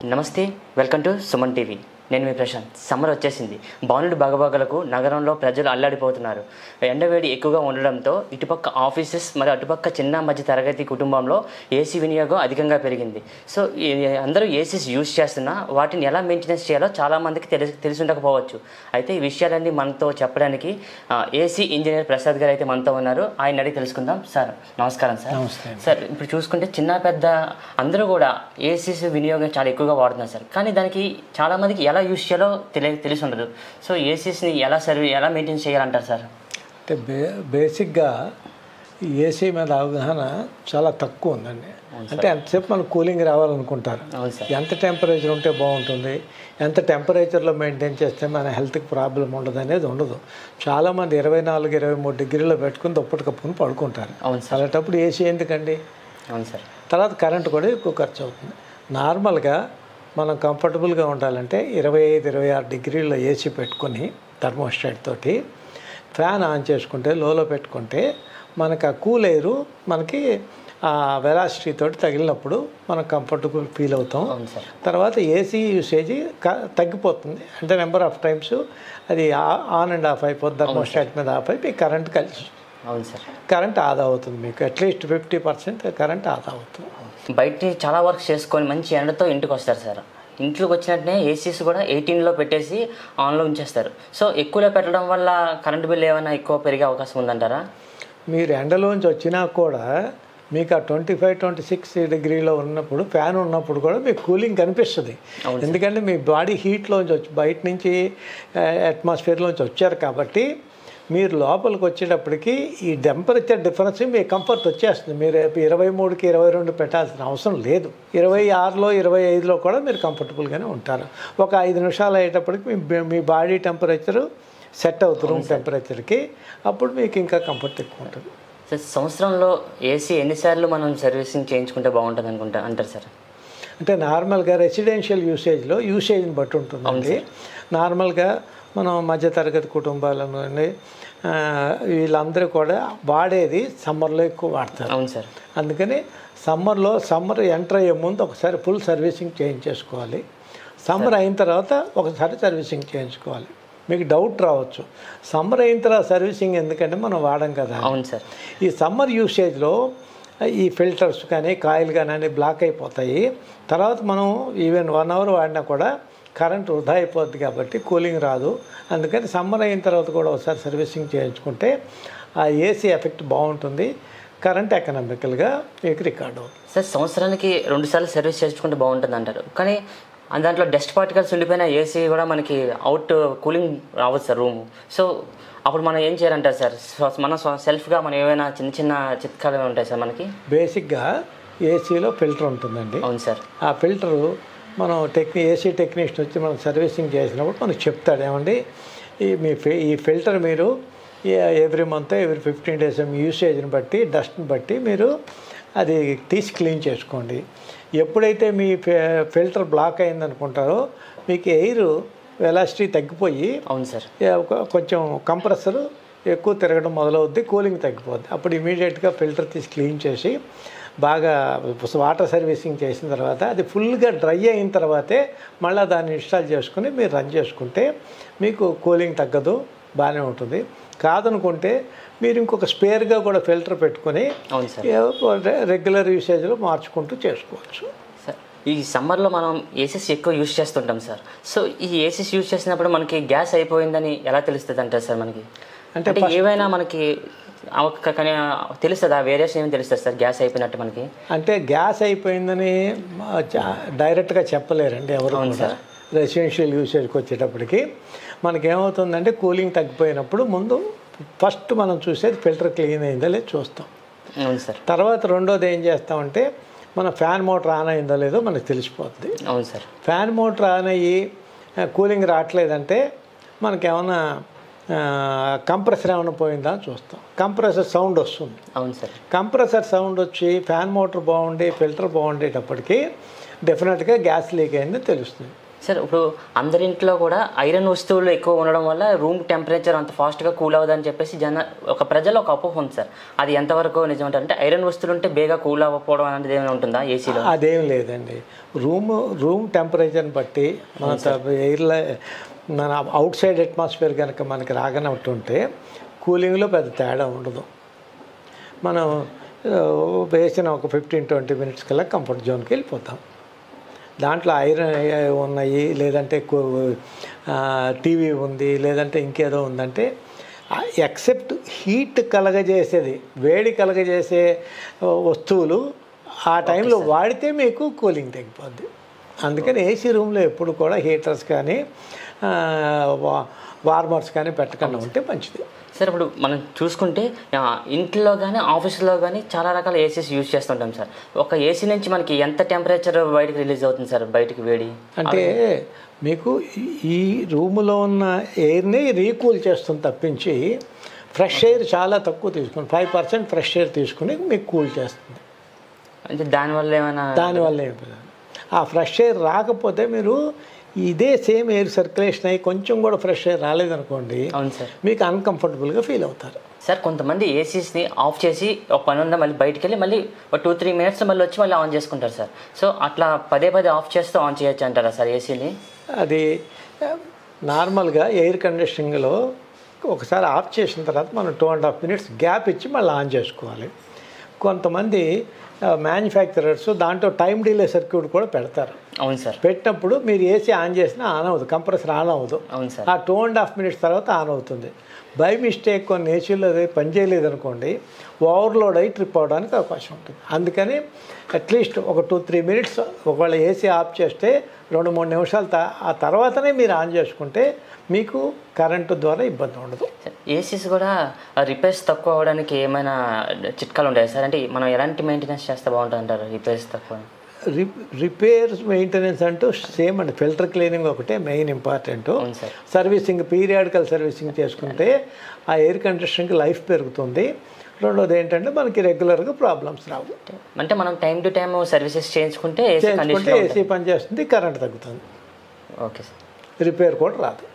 నమస్తే, welcome to Suman TV. నేను మీ Prashanth. Summer వచ్చేసింది. బాణుడు బగబగలకు నగరంలో ప్రజలు అల్లాడిపోతున్నారు. ఎండవేడి ఎక్కువగా ఉండడంతో ఇటుపక్క ఆఫీసెస్ మరియు అటుపక్క చిన్న మధ్య తరగతి కుటుంబంలో ఏసీ వినియోగం అధికంగా పెరిగింది. సో అందరూ ఏసీస్ యూజ్ చేస్తున్నా వాటిని ఎలా మెయింటెనెన్స్ చేయాలో చాలామందికి తెలిసి ఉండకపోవచ్చు. అయితే ఈ విషయాలన్నీ మనతో చెప్పడానికి ఏసీ ఇంజనీర్ ప్రసాద్ గారు అయితే మనతో ఉన్నారు. ఆయన అడిగి తెలుసుకుందాం. సార్ నమస్కారం. సార్ సార్ ఇప్పుడు చూసుకుంటే చిన్న పెద్ద అందరూ కూడా ఏసీస్ వినియోగం చాలా ఎక్కువగా వాడుతున్నారు సార్. కానీ దానికి చాలామందికి ఎలా యూజ్ చేయాలో తెలిసి ఉండదు. సో ఏసీస్ని ఎలా మెయింటైన్ చేయాలంటారు సార్? అంటే బేసిక్గా ఏసీ మీద అవగాహన చాలా తక్కువ ఉందండి. అంటే ఎంతసేపు మనకు కూలింగ్ రావాలనుకుంటారు. ఎంత టెంపరేచర్ ఉంటే బాగుంటుంది, ఎంత టెంపరేచర్లో మెయింటైన్ చేస్తే మన హెల్త్కి ప్రాబ్లం ఉండదు అనేది ఉండదు. చాలామంది 24-23 డిగ్రీలో పెట్టుకుని దుప్పటి కప్పుకుని పడుకుంటారు. అలాంటప్పుడు ఏసీ ఎందుకండి? అవును సార్. తర్వాత కరెంట్ కూడా ఎక్కువ ఖర్చు అవుతుంది. నార్మల్గా మనం కంఫర్టబుల్గా ఉండాలంటే 25-26 డిగ్రీల్లో ఏసీ పెట్టుకొని థర్మోస్టాట్ తోటి ఫ్యాన్ ఆన్ చేసుకుంటే లోలో పెట్టుకుంటే మనకు ఆ కూల్ ఎయిర్ మనకి ఆ వెలాసిటీ తోటి తగిలినప్పుడు మనం కంఫర్టబుల్ ఫీల్ అవుతాం. తర్వాత ఏసీ యూసేజ్ తగ్గిపోతుంది. అంటే నెంబర్ ఆఫ్ టైమ్స్ అది ఆన్ అండ్ ఆఫ్ అయిపోతుంది. థర్మోస్టాట్ మీద ఆఫ్ అయిపోయి కరెంట్ కలిసి కరెంట్ ఆదా అవుతుంది. మీకు అట్లీస్ట్ 50% కరెంట్ ఆదా అవుతుంది. బయట చాలా వర్క్ చేసుకొని మంచి ఎండతో ఇంటికి వస్తారు సార్. ఇంట్లోకి వచ్చినట్టునే ఏసీస్ కూడా 18లో పెట్టేసి ఆన్లో ఉంచేస్తారు. సో ఎక్కువలో పెట్టడం వల్ల కరెంట్ బిల్ ఏమైనా ఎక్కువ పెరిగే అవకాశం ఉందంటారా? మీరు ఎండలోంచి వచ్చినా కూడా మీకు ఆ 25-26 డిగ్రీలో ఉన్నప్పుడు ఫ్యాన్ ఉన్నప్పుడు కూడా మీకు కూలింగ్ కనిపిస్తుంది. ఎందుకంటే మీ బాడీ హీట్లోంచి వచ్చి బయట నుంచి అట్మాస్ఫియర్లోంచి వచ్చారు కాబట్టి మీరు లోపలికి వచ్చేటప్పటికి ఈ టెంపరేచర్ డిఫరెన్స్ మీ కంఫర్ట్ వచ్చేస్తుంది. మీరు 23కి 22 పెట్టాల్సిన అవసరం లేదు. 26లో 25లో కూడా మీరు కంఫర్టబుల్గానే ఉంటారు. ఒక 5 నిమిషాలు అయ్యేటప్పటికి మీ బాడీ టెంపరేచరు సెట్ అవుతుంది రూమ్ టెంపరేచర్కి. అప్పుడు మీకు ఇంకా కంఫర్ట్ ఎక్కువ ఉంటుంది. సార్ సంవత్సరంలో ఏసీ ఎన్నిసార్లు మనం సర్వీసింగ్ చేయించుకుంటే బాగుంటుంది అంటారు సార్? అంటే నార్మల్గా రెసిడెన్షియల్ యూసేజ్ని బట్టి ఉంటుందండి. నార్మల్గా మనం మధ్యతరగతి కుటుంబాలను వీళ్ళందరూ కూడా వాడేది సమ్మర్లో ఎక్కువ వాడతారు. అవును సార్. అందుకని సమ్మర్ ఎంటర్ అయ్యే ముందు ఒకసారి ఫుల్ సర్వీసింగ్ చేయించేసుకోవాలి. సమ్మర్ అయిన తర్వాత ఒకసారి సర్వీసింగ్ చేయించుకోవాలి. మీకు డౌట్ రావచ్చు, సమ్మర్ అయిన తర్వాత సర్వీసింగ్ ఎందుకంటే మనం వాడం కదా. అవును సార్. ఈ సమ్మర్ యూసేజ్లో ఈ ఫిల్టర్స్ కానీ కాయిల్ కానీ బ్లాక్ అయిపోతాయి. తర్వాత మనం ఈవెన్ 1 అవర్ వాడినా కూడా కరెంట్ వృధా అయిపోద్ది కాబట్టి కూలింగ్ రాదు. అందుకని సమ్మర్ అయిన తర్వాత కూడా ఒకసారి సర్వీసింగ్ చేయించుకుంటే ఆ ఏసీ ఎఫెక్ట్ బాగుంటుంది. కరెంట్ ఎకనామికల్గా మీకు రికార్డ్ అవుతుంది. సార్ సంవత్సరానికి 2 సార్లు సర్వీస్ చేసుకుంటే బాగుంటుంది అంటారు. కానీ దాంట్లో డస్ట్ పార్టికల్స్ ఉండిపోయిన ఏసీ కూడా మనకి అవుట్ కూలింగ్ రావచ్చు సార్ రూము. సో అప్పుడు మనం ఏం చేయాలంటారు సార్? మన సెల్ఫ్గా మనం ఏమైనా చిన్న చిట్కాలు ఉంటాయి సార్ మనకి? బేసిక్గా ఏసీలో ఫిల్టర్ ఉంటుందండి. అవును సార్. ఆ ఫిల్టరు మనం ఏసీ టెక్నీషియన్ వచ్చి మనం సర్వీసింగ్ చేసినప్పుడు మనకు చెప్తాడు, ఏమండి ఈ ఫిల్టర్ మీరు ఎవ్రీ మంత్ ఎవ్రీ 15 days మీ యూసేజ్ని బట్టి డస్ట్ని బట్టి మీరు అది తీసి క్లీన్ చేసుకోండి. ఎప్పుడైతే మీ ఫిల్టర్ బ్లాక్ అయిందనుకుంటారో మీకు ఎయిర్ వెలాసిటీ తగ్గిపోయి అవును సార్ కొంచెం కంప్రెసర్ ఎక్కువ తిరగడం మొదలవుద్ది, కూలింగ్ తగ్గిపోద్ది. అప్పుడు ఇమీడియట్గా ఫిల్టర్ తీసి క్లీన్ చేసి బాగా వాటర్ సర్వీసింగ్ చేసిన తర్వాత అది ఫుల్గా డ్రై అయిన తర్వాతే మళ్ళీ దాన్ని ఇన్స్టాల్ చేసుకుని మీరు రన్ చేసుకుంటే మీకు కూలింగ్ తగ్గదు, బాగానే ఉంటుంది. కాదనుకుంటే మీరు ఇంకొక స్పేర్గా కూడా ఫిల్టర్ పెట్టుకొని రెగ్యులర్ యూసేజ్లో మార్చుకుంటూ చేసుకోవచ్చు. సార్ ఈ సమ్మర్లో మనం ఏసీస్ ఎక్కువ యూజ్ చేస్తుంటాం సార్. సో ఈ ఏసీస్ యూజ్ చేసినప్పుడు మనకి గ్యాస్ అయిపోయిందని ఎలా తెలుస్తుంది అంటారు సార్ మనకి? అంటే ఏవైనా మనకి కానీ తెలుస్తుందా? వేరియేషన్ ఏమి తెలుస్తుంది సార్ గ్యాస్ అయిపోయినట్టు మనకి? అంటే గ్యాస్ అయిపోయిందని డైరెక్ట్గా చెప్పలేరండి ఎవరు. సార్ రెసిడెన్షియల్ యూసేజ్కి వచ్చేటప్పటికి మనకేమవుతుందంటే కూలింగ్ తగ్గిపోయినప్పుడు ముందు ఫస్ట్ మనం చూసేది ఫిల్టర్ క్లీన్ అయిందో లేదో చూస్తాం. అవును సార్. తర్వాత రెండోది ఏం చేస్తామంటే మన ఫ్యాన్ మోటార్ ఆన్ అయిందో లేదో మనకు తెలిసిపోతుంది. అవును సార్. ఫ్యాన్ మోటార్ ఆన్ అయ్యి కూలింగ్ రావట్లేదంటే మనకేమన్నా కంప్రెసర్ ఏమైనా పోయిందా అని చూస్తాం. కంప్రెసర్ సౌండ్ వస్తుంది. అవును సార్. కంప్రెసర్ సౌండ్ వచ్చి ఫ్యాన్ మోటార్ బాగుండి ఫిల్టర్ బాగుండేటప్పటికి డెఫినెట్గా గ్యాస్ లీక్ అయిందని తెలుస్తుంది. సార్ ఇప్పుడు అందరింట్లో కూడా ఐరన్ వస్తువులు ఎక్కువ ఉండడం వల్ల రూమ్ టెంపరేచర్ అంత ఫాస్ట్గా కూల్ అవ్వదని చెప్పేసి ప్రజల్లో ఒక అపోహ ఉంది సార్. అది ఎంతవరకు నిజం అంటే ఐరన్ వస్తువులు ఉంటే బేగా కూల్ అవ్వకపోవడం అనేది ఏమైనా ఉంటుందా ఏసీలో? అదేం లేదండి. రూమ్ టెంపరేచర్ని బట్టి మన ఎయిర్లో మన అవుట్ సైడ్ అట్మాస్ఫియర్ కనుక మనకి రాగనట్టుంటే కూలింగ్లో పెద్ద తేడా ఉండదు. మనం వేసిన ఒక 15-20 మినిట్స్ కల్లా కంఫర్ట్ జోన్కి వెళ్ళిపోతాం. దాంట్లో ఐరన్ ఉన్నాయి, లేదంటే టీవీ ఉంది, లేదంటే ఇంకేదో ఉందంటే ఎక్సెప్ట్ హీట్ కలగజేసేది, వేడి కలగజేసే వస్తువులు ఆ టైంలో వాడితే మీకు కూలింగ్ తగ్గిపోద్ది. అందుకని ఏసీ రూమ్లో ఎప్పుడు కూడా హీటర్స్ కానీ వార్మర్స్ కానీ పెట్టకుండా ఉంటే మంచిది. సార్ ఇప్పుడు మనం చూసుకుంటే ఇంట్లో కానీ ఆఫీస్లో కానీ చాలా రకాల ఏసీస్ యూజ్ చేస్తుంటాం సార్. ఒక ఏసీ నుంచి మనకి ఎంత టెంపరేచర్ బయటకు రిలీజ్ అవుతుంది సార్, బయటికి వేడి? అంటే మీకు ఈ రూములో ఉన్న ఎయిర్ని రీకూల్ చేస్తుంది తప్పించి ఫ్రెష్ ఎయిర్ చాలా తక్కువ తీసుకుని 5% ఫ్రెష్ ఎయిర్ తీసుకుని మీకు కూల్ చేస్తుంది. అంటే దానివల్ల ఏమైనా? దానివల్ల ఏమైనా ఆ ఫ్రెష్ ఎయిర్ రాకపోతే మీరు ఇదే సేమ్ ఎయిర్ సర్క్యులేషన్ అయ్యి కొంచెం కూడా ఫ్రెష్ ఎయిర్ రాలేదనుకోండి, అవును సార్, మీకు అన్కంఫర్టబుల్గా ఫీల్ అవుతారు. సార్ కొంతమంది ఏసీస్ని ఆఫ్ చేసి ఒక పని ఉందా మళ్ళీ బయటికి వెళ్ళి మళ్ళీ ఒక 2-3 మినిట్స్ మళ్ళీ వచ్చి మళ్ళీ ఆన్ చేసుకుంటారు సార్. సో అట్లా పదే ఆఫ్ చేస్తూ ఆన్ చేయొచ్చు అంటారా సార్ ఏసీని? అది నార్మల్గా ఎయిర్ కండిషనింగ్లో ఒకసారి ఆఫ్ చేసిన తర్వాత మనం 2.5 మినిట్స్ గ్యాప్ ఇచ్చి మళ్ళీ ఆన్ చేసుకోవాలి. కొంతమంది మ్యానుఫ్యాక్చరర్స్ దాంట్లో టైం డిలే సర్క్యూట్ కూడా పెడతారు. అవును సార్. పెట్టినప్పుడు మీరు ఏసీ ఆన్ చేసినా ఆన్ అవ్వదు, కంప్రెసర్ ఆన్ అవ్వదు. అవును సార్. ఆ 2.5 మినిట్స్ తర్వాత ఆన్ అవుతుంది. బై మిస్టేక్ కొన్ని ఏసీలో అది పనిచేయలేదు అనుకోండి, ఓవర్లోడ్ అయ్యి ట్రిప్ అవ్వడానికి అవకాశం ఉంటుంది. అందుకని అట్లీస్ట్ ఒక 2-3 మినిట్స్ ఒకవేళ ఏసీ ఆఫ్ చేస్తే 2-3 నిమిషాలు ఆ తర్వాతనే మీరు ఆన్ చేసుకుంటే మీకు కరెంటు ద్వారా ఇబ్బంది ఉండదు. ఏసీస్ కూడా రిపేర్స్ తక్కువ అవ్వడానికి ఏమైనా చిట్కాలు ఉంటాయి సార్? అంటే మనం ఎలాంటి మెయింటెనెన్స్ చేస్తే బాగుంటుంది అంటారు రిపేర్స్ తక్కువ? రిపేర్స్ మెయింటెనెన్స్ అంటూ సేమ్ అండి, ఫిల్టర్ క్లీనింగ్ ఒకటే main important. Servicing periodical servicing చేసుకుంటే ఆ ఎయిర్ కండిషనింగ్కి లైఫ్ పెరుగుతుంది. రెండోది ఏంటంటే మనకి రెగ్యులర్గా ప్రాబ్లమ్స్ రావు. అంటే మనం టైం టు టైం సర్వీసెస్ చేయించుకుంటే ఏసీ పనిచేస్తుంది, కరెంట్ తగ్గుతుంది, ఓకే సార్, రిపేర్ కూడా రాదు.